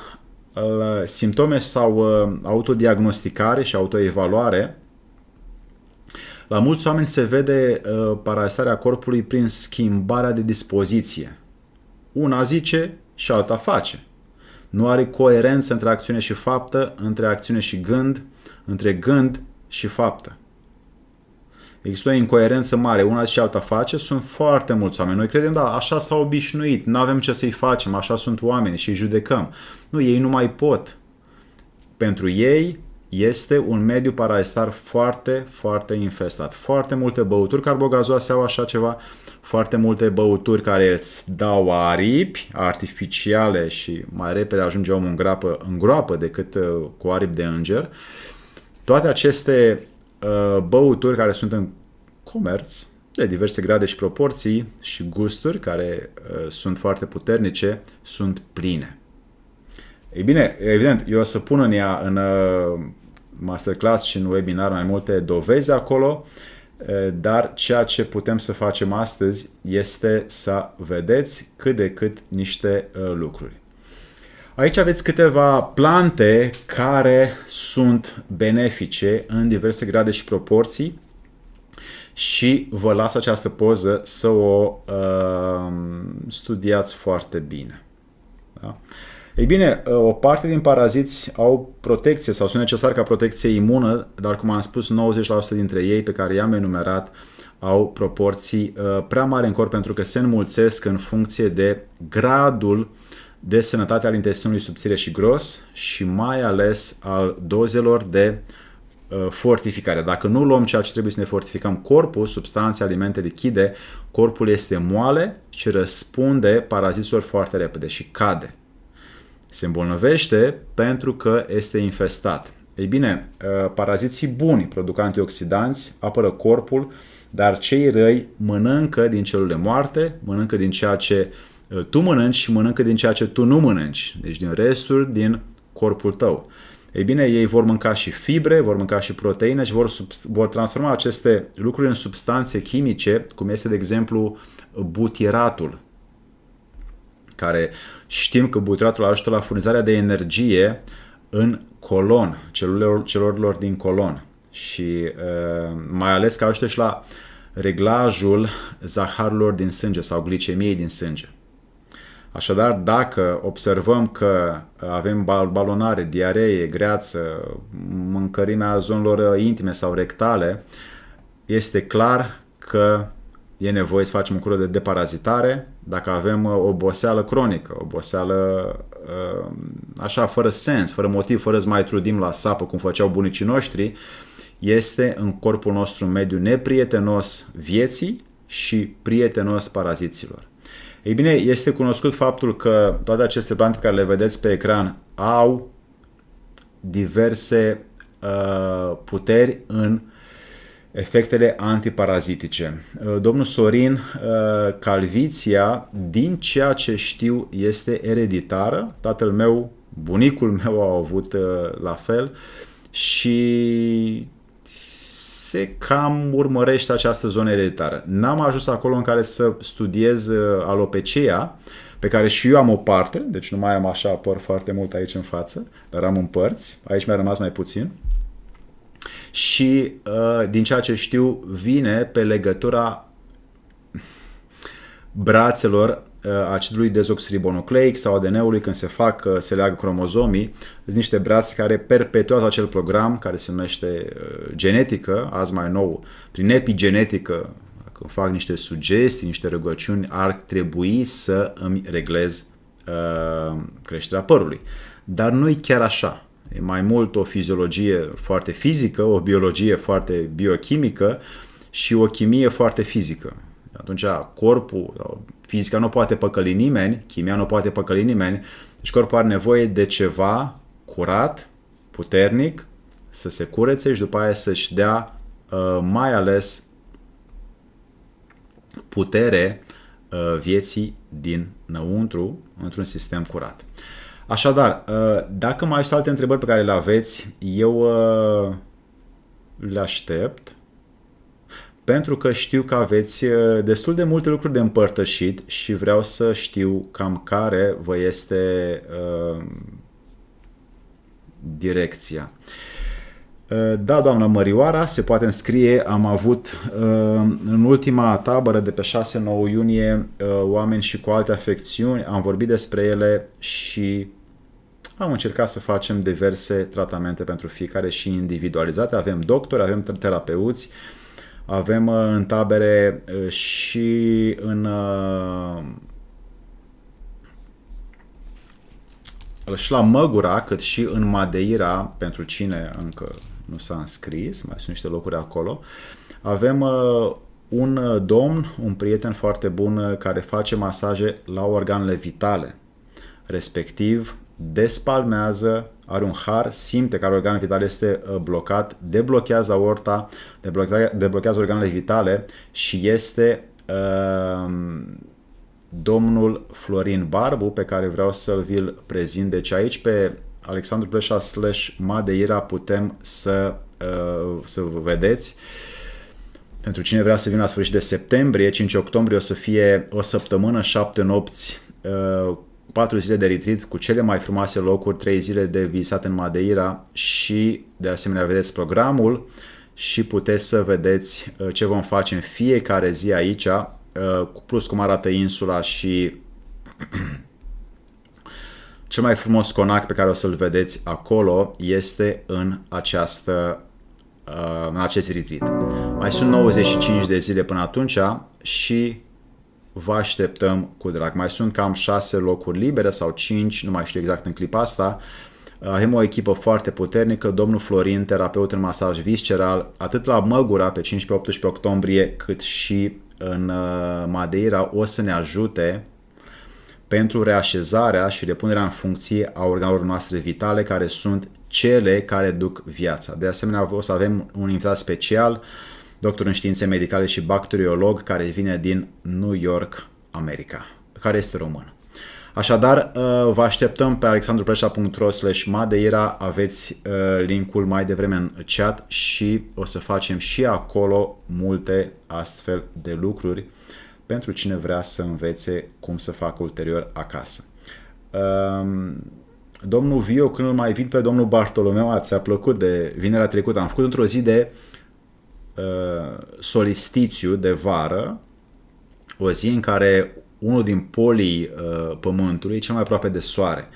simptome sau autodiagnosticare și autoevaluare, la mulți oameni se vede parazitarea corpului prin schimbarea de dispoziție. Una zice și alta face. Nu are coerență între acțiune și faptă, între acțiune și gând, între gând și faptă. Există o incoerență mare, una zice și alta face, sunt foarte mulți oameni. Noi credem, da, așa s-au obișnuit, nu avem ce să-i facem, așa sunt oameni și îi judecăm. Nu, ei nu mai pot. Pentru ei este un mediu parazitar foarte, foarte infestat. Foarte multe băuturi carbogazoase au așa ceva, foarte multe băuturi care îți dau aripi artificiale și mai repede ajunge omul în groapă decât cu aripi de înger. Toate aceste băuturi care sunt în comerț de diverse grade și proporții și gusturi care sunt foarte puternice, sunt pline. Ei bine, evident, eu o să pun în masterclass și în webinar mai multe dovezi acolo, dar ceea ce putem să facem astăzi este să vedeți cât de cât niște lucruri. Aici aveți câteva plante care sunt benefice în diverse grade și proporții și vă las această poză să o studiați foarte bine. Da? Ei bine, o parte din paraziți au protecție sau sunt necesari ca protecție imună, dar cum am spus, 90% dintre ei pe care i-am enumerat au proporții prea mari în corp pentru că se înmulțesc în funcție de gradul de sănătate al intestinului subțire și gros și mai ales al dozelor de fortificare. Dacă nu luăm ceea ce trebuie să ne fortificăm corpul, substanțe, alimente lichide, corpul este moale și răspunde paraziților foarte repede și cade. Se îmbolnăvește pentru că este infestat. Ei bine, paraziții buni produc antioxidanți, apără corpul, dar cei răi mănâncă din celule moarte, mănâncă din ceea ce tu mănânci și mănâncă din ceea ce tu nu mănânci, deci din resturi din corpul tău. Ei bine, ei vor mânca și fibre, vor mânca și proteine și vor transforma aceste lucruri în substanțe chimice, cum este, de exemplu, butiratul, care știm că butiratul ajută la furnizarea de energie în colon, celulelor din colon și mai ales că ajută și la reglajul zaharurilor din sânge sau glicemiei din sânge. Așadar, dacă observăm că avem balonare, diaree, greață, mâncărimea zonelor intime sau rectale, este clar că e nevoie să facem o cură de deparazitare. Dacă avem oboseală cronică, oboseală așa, fără sens, fără motiv, fără să mai trudim la sapă, cum făceau bunicii noștri, este în corpul nostru un mediu neprietenos vieții și prietenos paraziților. Ei bine, este cunoscut faptul că toate aceste plante care le vedeți pe ecran au diverse puteri în efectele antiparazitice. Domnul Sorin, calviția, din ceea ce știu, este ereditară. Tatăl meu, bunicul meu au avut la fel și se cam urmărește această zonă ereditară. N-am ajuns acolo în care să studiez alopecia, pe care și eu am o parte, deci nu mai am așa păr foarte mult aici în față, dar am în părți, aici mi-a rămas mai puțin. Și din ceea ce știu vine pe legătura brațelor acidului dezoxiribonucleic sau ADN-ului când se leagă cromozomii. Sunt niște brațe care perpetuează acel program care se numește genetică, azi mai nou, prin epigenetică, când fac niște sugestii, niște rugăciuni, ar trebui să îmi reglez creșterea părului. Dar nu-i chiar așa. E mai mult o fiziologie foarte fizică, o biologie foarte biochimică și o chimie foarte fizică. Atunci corpul, fizica nu poate păcăli nimeni, chimia nu poate păcăli nimeni, deci corpul are nevoie de ceva curat, puternic, să se curețe și după aia să-și dea mai ales putere vieții dinăuntru, într-un sistem curat. Așadar, dacă mai sunt alte întrebări pe care le aveți, eu le aștept, pentru că știu că aveți destul de multe lucruri de împărtășit și vreau să știu cam care vă este direcția. Da, doamna Mărioara, se poate înscrie. Am avut în ultima tabără de pe 6-9 iunie oameni și cu alte afecțiuni. Am vorbit despre ele și am încercat să facem diverse tratamente pentru fiecare și individualizate. Avem doctori, avem terapeuți, avem în tabere și și la Măgura, cât și în Madeira, pentru cine încă nu s-a înscris, mai sunt niște locuri acolo. Avem un domn, un prieten foarte bun care face masaje la organele vitale, respectiv despalmează, are un har, simte că organul vital este blocat, deblochează aorta, deblochează organele vitale și este domnul Florin Barbu, pe care vreau să-l vi-l prezint. Deci aici pe Alexandru Pleșa / Madeira putem să vă vedeți. Pentru cine vrea să vină la sfârșit de septembrie, 5 octombrie o să fie o săptămână, 7 nopți, 4 zile de retreat cu cele mai frumoase locuri, 3 zile de vizitat în Madeira și de asemenea vedeți programul și puteți să vedeți ce vom face în fiecare zi aici, plus cum arată insula și cel mai frumos conac pe care o să-l vedeți acolo este în acest retreat. Mai sunt 95 de zile până atunci și vă așteptăm cu drag. Mai sunt cam 6 locuri libere sau 5, nu mai știu exact în clipa asta. Avem o echipă foarte puternică, domnul Florin, terapeut în masaj visceral, atât la Măgura pe 15-18 octombrie, cât și în Madeira, o să ne ajute pentru reașezarea și repunerea în funcție a organelor noastre vitale, care sunt cele care duc viața. De asemenea, o să avem un invitat special, doctor în științe medicale și bacteriolog, care vine din New York, America, care este român. Așadar, vă așteptăm pe alexandruplesa.ro/Madeira, aveți linkul mai devreme în chat și o să facem și acolo multe astfel de lucruri pentru cine vrea să învețe cum să facă ulterior acasă. Domnul Vio, când îl mai vin pe domnul Bartolomeu, ți-a plăcut de vinerea trecută? Am făcut într-o zi de solistițiu de vară, o zi în care unul din polii Pământului e cel mai aproape de Soare.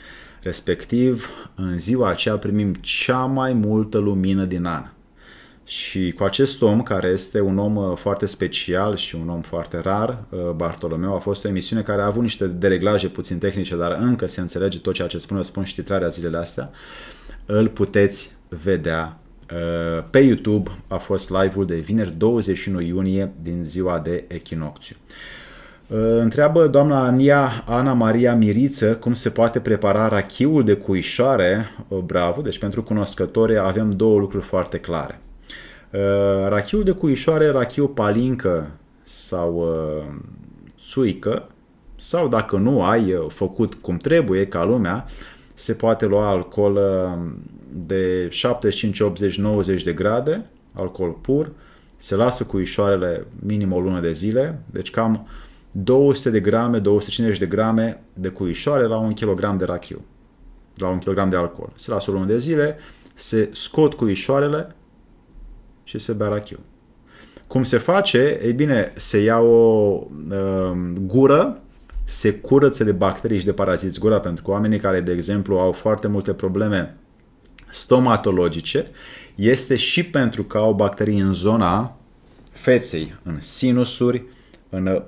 Respectiv, în ziua aceea primim cea mai multă lumină din an. Și cu acest om, care este un om foarte special și un om foarte rar, Bartolomeu, a fost o emisiune care a avut niște dereglaje puțin tehnice, dar încă se înțelege tot ceea ce spun și titrarea zilele astea. Îl puteți vedea pe YouTube. A fost live-ul de vineri 21 iunie din ziua de echinocțiu. Întreabă doamna Ana Maria Miriță cum se poate prepara rachiul de cuișoare. Bravo, deci pentru cunoscători avem două lucruri foarte clare. Rachiul de cuișoare, rachiu palincă sau țuică, sau dacă nu ai făcut cum trebuie ca lumea, se poate lua alcool de 75, 80, 90 de grade, alcool pur, se lasă cuișoarele minim o lună de zile, deci cam 200 de grame, 250 de grame de cuișoare la 1 kg de rachiu, la 1 kg de alcool. Se lasă o lună de zile, se scot cuișoarele și se bea rachiu. Cum se face? Ei bine, se ia o gură, se curăță de bacterii și de paraziți gura, pentru că oamenii care, de exemplu, au foarte multe probleme stomatologice, este și pentru că au bacterii în zona feței, în sinusuri,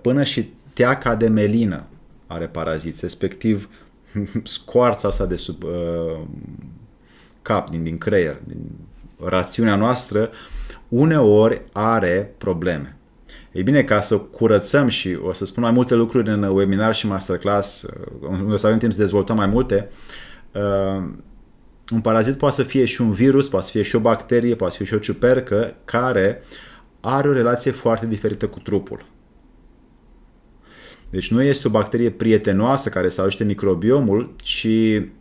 până și teaca de melină are paraziți, respectiv scoarța asta de sub cap, din creier, din rațiunea noastră, uneori are probleme. Ei bine, ca să curățăm, și o să spun mai multe lucruri în webinar și masterclass, unde o să avem timp să dezvoltăm mai multe, un parazit poate să fie și un virus, poate să fie și o bacterie, poate să fie și o ciupercă, care are o relație foarte diferită cu trupul. Deci nu este o bacterie prietenoasă care să ajute microbiomul, ci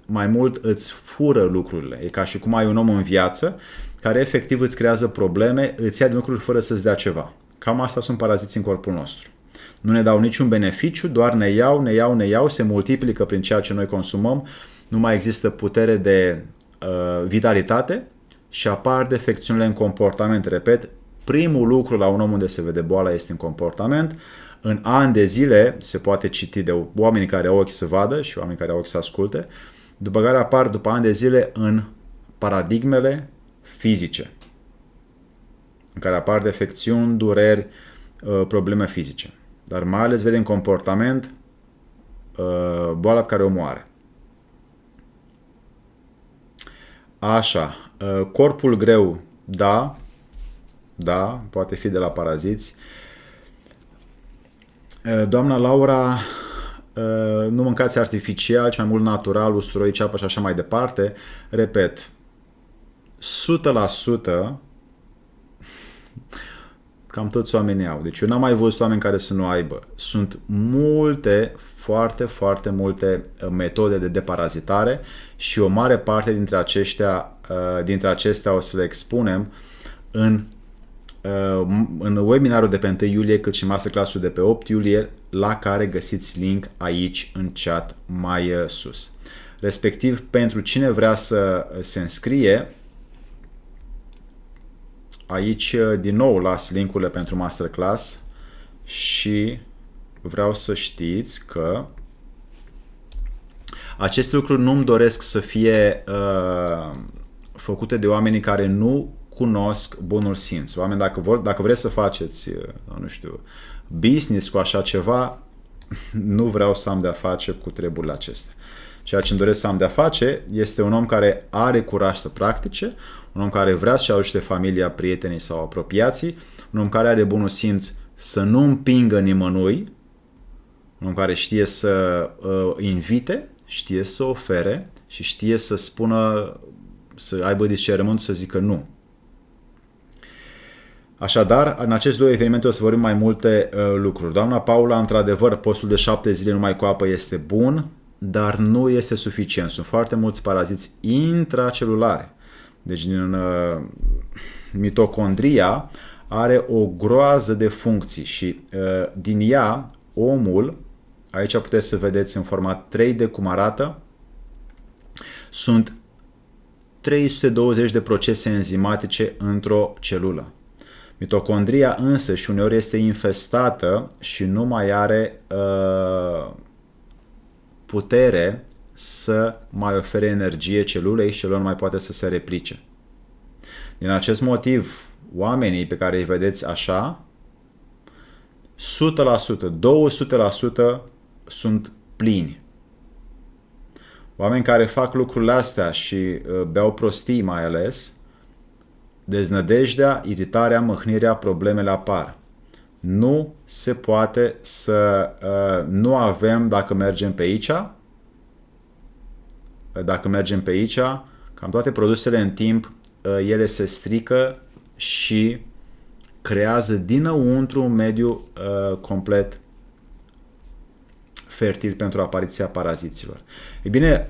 mai mult îți fură lucrurile. E ca și cum ai un om în viață care efectiv îți creează probleme, îți ia din lucruri fără să-ți dea ceva. Cam asta sunt paraziții în corpul nostru. Nu ne dau niciun beneficiu, doar ne iau, se multiplică prin ceea ce noi consumăm, nu mai există putere de vitalitate și apar defecțiunile în comportament. Repet, primul lucru la un om unde se vede boala este în comportament. În ani de zile se poate citi de oameni care au ochi să vadă și oameni care au ochi să asculte, după care apar după ani de zile în paradigmele fizice, în care apar defecțiuni, dureri, probleme fizice. Dar mai ales vede în comportament boala pe care o omoară. Așa, corpul greu, da, poate fi de la paraziți. Doamna Laura, nu mâncați artificial, ci mai mult natural, usturoi, ceapă și așa mai departe. Repet, 100% cam toți oamenii au. Deci eu n-am mai văzut oameni care să nu aibă. Sunt multe, foarte multe metode de deparazitare și o mare parte dintre acestea o să le expunem în webinarul de pe 1 iulie, cât și masterclass-ul de pe 8 iulie, la care găsiți link aici în chat mai sus. Respectiv, pentru cine vrea să se înscrie, aici din nou las link-urile pentru masterclass și vreau să știți că aceste lucruri nu-mi doresc să fie făcute de oamenii care nu cunosc bunul simț. Oameni, dacă vreți să faceți, nu știu, business cu așa ceva, nu vreau să am de-a face cu treburile acestea. Ceea ce îmi doresc să am de-a face este un om care are curaj să practice, un om care vrea să-și ajute familia, prietenii sau apropiații, un om care are bunul simț să nu împingă nimănui, un om care știe să invite, știe să ofere și știe să spună, să aibă discernământul să zică nu. Așadar, în aceste două evenimente o să vorbim mai multe lucruri. Doamna Paula, într-adevăr, postul de 7 zile numai cu apă este bun, dar nu este suficient. Sunt foarte mulți paraziți intracelulare. Deci mitocondria are o groază de funcții și din ea omul, aici puteți să vedeți în format 3D cum arată, sunt 320 de procese enzimatice într-o celulă. Mitocondria însă și uneori este infestată și nu mai are putere să mai ofere energie celulei și celula nu mai poate să se replice. Din acest motiv, oamenii pe care îi vedeți așa, 100%, 200% sunt plini. Oameni care fac lucrurile astea și beau prostii mai ales, deznădejdea, iritarea, mâhnirea, problemele apar. Nu se poate să nu avem, dacă mergem pe aici, cam toate produsele în timp, ele se strică și creează dinăuntru un mediu complet fertil pentru apariția paraziților. Ei bine,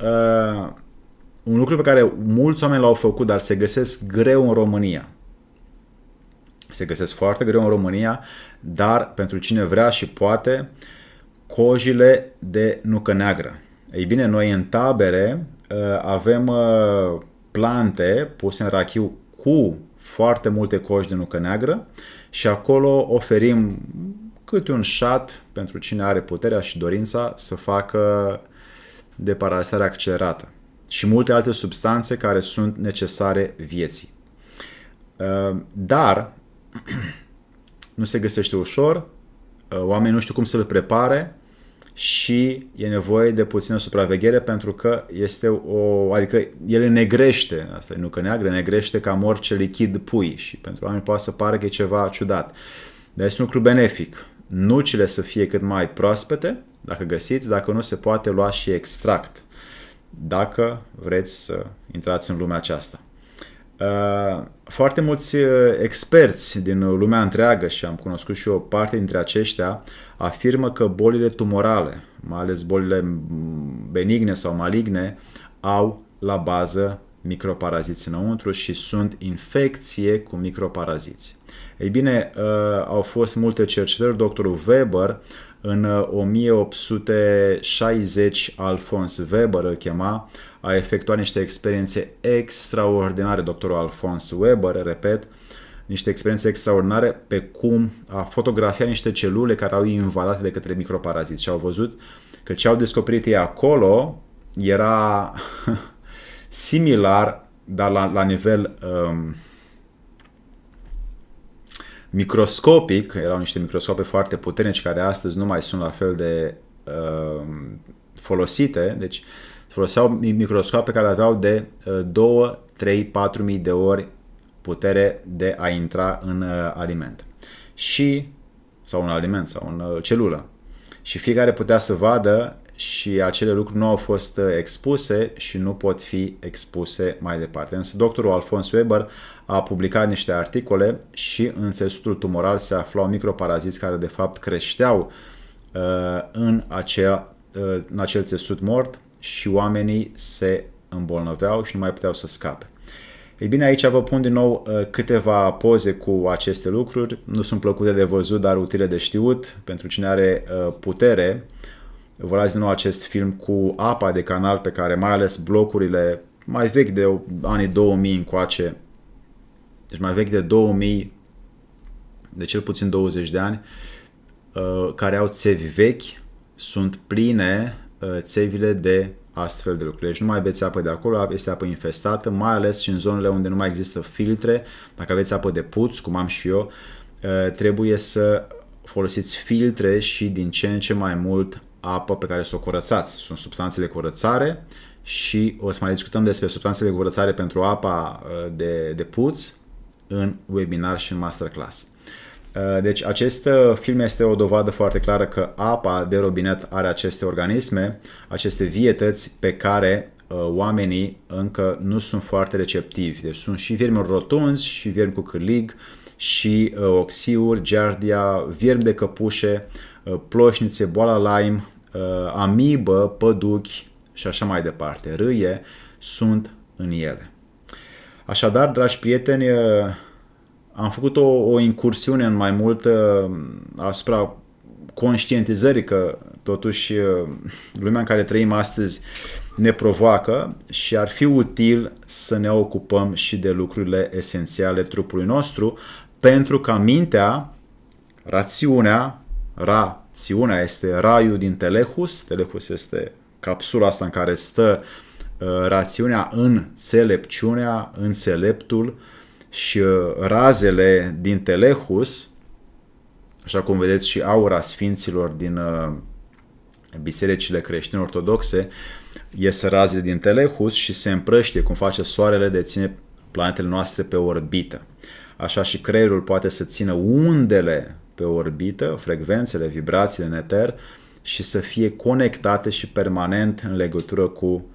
un lucru pe care mulți oameni l-au făcut, dar se găsesc greu în România. Se găsesc foarte greu în România, dar pentru cine vrea și poate, cojile de nucă neagră. Ei bine, noi în tabere avem plante puse în rachiu cu foarte multe coji de nucă neagră și acolo oferim câte un șat pentru cine are puterea și dorința să facă deparazitare accelerată și multe alte substanțe care sunt necesare vieții. Dar nu se găsește ușor, oamenii nu știu cum să le prepare și e nevoie de puțină supraveghere pentru că adică el negrește, asta e nucă neagră, negrește cam orice lichid pui și pentru oameni poate să pară că e ceva ciudat. Dar este un lucru benefic. Nucile să fie cât mai proaspete, dacă găsiți, dacă nu se poate lua și extract, dacă vreți să intrați în lumea aceasta. Foarte mulți experți din lumea întreagă și am cunoscut și o parte dintre aceștia afirmă că bolile tumorale, mai ales bolile benigne sau maligne, au la bază microparaziți înăuntru și sunt infecție cu microparaziți. Ei bine, au fost multe cercetări. Doctorul Weber, în 1860, Alphonse Weber îl chema, a efectuat niște experiențe extraordinare, doctorul Alphonse Weber, repet, niște experiențe extraordinare pe cum a fotografiat niște celule care au invadate de către microparaziți și au văzut că ce au descoperit ei acolo era similar, dar la nivel microscopic. Erau niște microscope foarte puternici care astăzi nu mai sunt la fel de folosite. Deci foloseau microscope care aveau de 2, 3, 4 mii de ori putere de a intra în aliment. Sau un aliment sau în celulă. Și fiecare putea să vadă și acele lucruri nu au fost expuse și nu pot fi expuse mai departe. Însă doctorul Alphonse Weber a publicat niște articole și în țesutul tumoral se aflau microparaziți care de fapt creșteau în acel țesut mort și oamenii se îmbolnăveau și nu mai puteau să scape. Ei bine, aici vă pun din nou câteva poze cu aceste lucruri. Nu sunt plăcute de văzut, dar utile de știut. Pentru cine are putere, vă las din nou acest film cu apa de canal pe care mai ales blocurile mai vechi de anii 2000 încoace, deci mai vechi de 2000, de cel puțin 20 de ani, care au țevi vechi, sunt pline țevile de astfel de lucruri. Deci nu mai beți apă de acolo, este apă infestată, mai ales și în zonele unde nu mai există filtre. Dacă aveți apă de puț, cum am și eu, trebuie să folosiți filtre și din ce în ce mai mult apă pe care să o curățați. Sunt substanțe de curățare și o să mai discutăm despre substanțele de curățare pentru apa de puț în webinar și în masterclass. Deci acest film este o dovadă foarte clară că apa de robinet are aceste organisme, aceste vietăți pe care oamenii încă nu sunt foarte receptivi. Deci sunt și viermi rotunzi, și viermi cu cârlig, și oxiuri, giardia, viermi de căpușe, ploșnițe, boala Lyme, amibă, păduchi și așa mai departe. Râie sunt în ele. Așadar, dragi prieteni, am făcut o incursiune în mai mult asupra conștientizării că totuși lumea în care trăim astăzi ne provoacă și ar fi util să ne ocupăm și de lucrurile esențiale trupului nostru, pentru ca mintea, rațiunea este raiul din Telehus. Telehus este capsula asta în care stă rațiunea, înțelepciunea, înțeleptul, și razele din Telehus, așa cum vedeți și aura sfinților din bisericile creștine ortodoxe, iese razele din Telehus și se împrăștie, cum face soarele de ține planetele noastre pe orbită. Așa și creierul poate să țină undele pe orbită, frecvențele, vibrațiile în eter și să fie conectate și permanent în legătură cu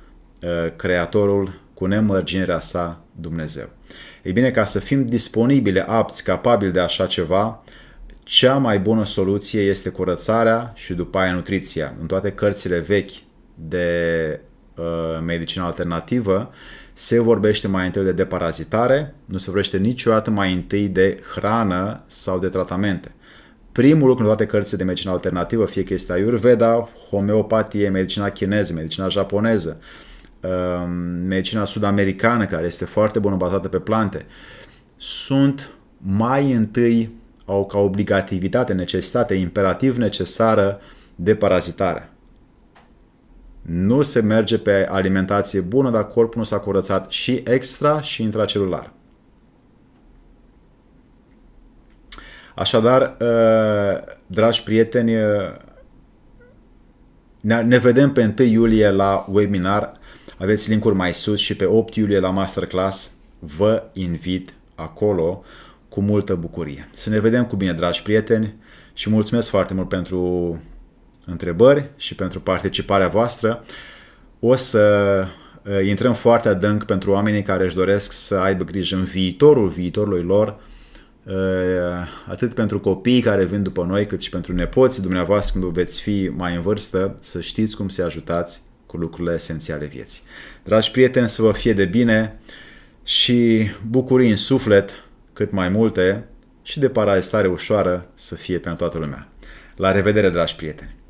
Creatorul, cu nemărginirea sa, Dumnezeu. Ei bine, ca să fim disponibili, apți, capabili de așa ceva, cea mai bună soluție este curățarea și după aia nutriția. În toate cărțile vechi de medicină alternativă se vorbește mai întâi de deparazitare, nu se vorbește niciodată mai întâi de hrană sau de tratamente. Primul lucru în toate cărțile de medicină alternativă, fie că este Ayurveda, homeopatie, medicina chineză, medicina japoneză, medicina sud-americană, care este foarte bună, bazată pe plante, sunt mai întâi, au ca obligativitate, necesitate, imperativ necesară deparazitarea. Nu se merge pe alimentație bună dacă corpul nu s-a curățat și extra și intracelular. Așadar, dragi prieteni, ne vedem pe 1 iulie la webinar. Aveți linkuri mai sus și pe 8 iulie la masterclass. Vă invit acolo cu multă bucurie. Să ne vedem cu bine, dragi prieteni, și mulțumesc foarte mult pentru întrebări și pentru participarea voastră. O să intrăm foarte adânc pentru oamenii care își doresc să aibă grijă în viitorului lor atât pentru copiii care vin după noi, cât și pentru nepoții dumneavoastră când veți fi mai în vârstă, să știți cum să ajutați cu lucrurile esențiale vieții. Dragi prieteni, să vă fie de bine și bucurii în suflet cât mai multe și de parazitare ușoară să fie pentru toată lumea. La revedere, dragi prieteni!